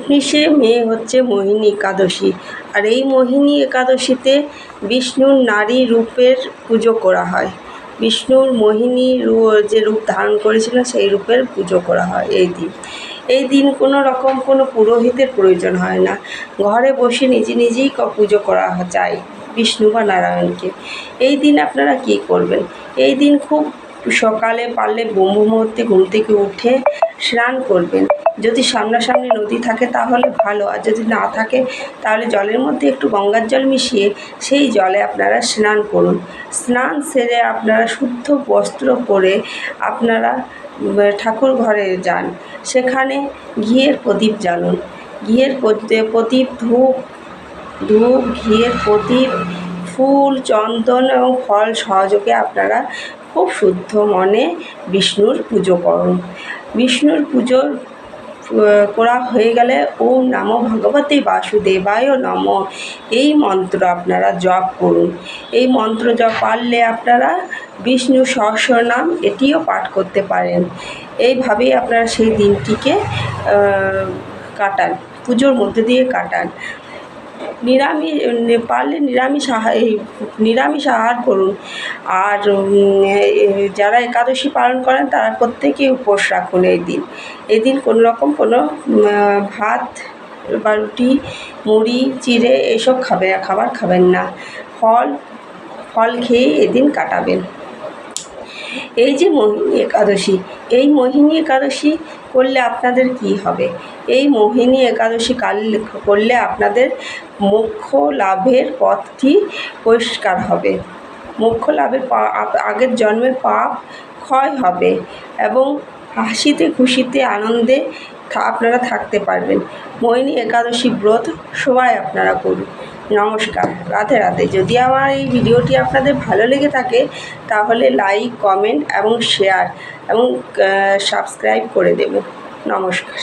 19শে মে হচ্ছে মোহিনী একাদশী। আর এই মোহিনী একাদশীতে বিষ্ণুর নারী রূপের পুজো করা হয়। বিষ্ণুর মোহিনী যে রূপ ধারণ করেছিলেন সেই রূপের পুজো করা হয় এই দিন কোনো রকম কোনো পুরোহিতের প্রয়োজন হয় না, ঘরে বসে নিজেই পুজো করা যায় বিষ্ণু বা নারায়ণকে। এই দিন আপনারা কী করবেন, এই দিন খুব সকালে পারলে ব্রহ্ম মুহূর্তে ঘুম থেকে উঠে স্নান করবেন। যদি সামনাসামনি নদী থাকে তাহলে ভালো, আর যদি না থাকে তাহলে জলের মধ্যে একটু গঙ্গার জল মিশিয়ে সেই জলে আপনারা স্নান করুন। স্নান সেরে আপনারা শুদ্ধ বস্ত্র পরে আপনারা ঠাকুর ঘরে যান, সেখানে ঘিয়ের প্রদীপ জ্বালুন। ঘিয়ের প্রদীপ ধূপ ঘিয়ের প্রদীপ, ফুল, চন্দন এবং ফল সহযোগে আপনারা খুব শুদ্ধ মনে বিষ্ণুর পুজো করুন। বিষ্ণুর পুজো করা হয়ে গেলে ওম নমো ভগবতে বাসুদেবায় নমঃ এই মন্ত্র আপনারা জপ করুন। এই মন্ত্র জপ পারলে আপনারা বিষ্ণু সহস্রনাম এটিও পাঠ করতে পারেন। এইভাবেই আপনারা সেই দিনটিকে কাটান, পুজোর মধ্যে দিয়ে কাটান। পারলে নিরামিষ আহার করুন। আর যারা একাদশী পালন করেন তারা প্রত্যেকেই উপোস রাখুন। এই দিন কোনো রকম কোনো ভাত বা রুটি, মুড়ি, চিড়ে এসব খাবার খাবেন না। ফল খেয়ে এদিন কাটাবেন। এই যে মোহিনী একাদশী, এই মোহিনী একাদশী করলে আপনাদের কি হবে? এই মোহিনী একাদশী করলে আপনাদের মোক্ষ লাভের পথটি পরিষ্কার হবে। মোক্ষ লাভের আগের জন্মের পাপ ক্ষয় হবে এবং হাসিতে খুশিতে আনন্দে আপনারা থাকতে পারবেন। মোহিনী একাদশী ব্রত সবাই আপনারা করুন। নমস্কার, রাধে রাধে। যদি আমার এই ভিডিওটি আপনাদের ভালো লেগে থাকে তাহলে লাইক, কমেন্ট এবং শেয়ার এবং সাবস্ক্রাইব করে দেবেন। নমস্কার।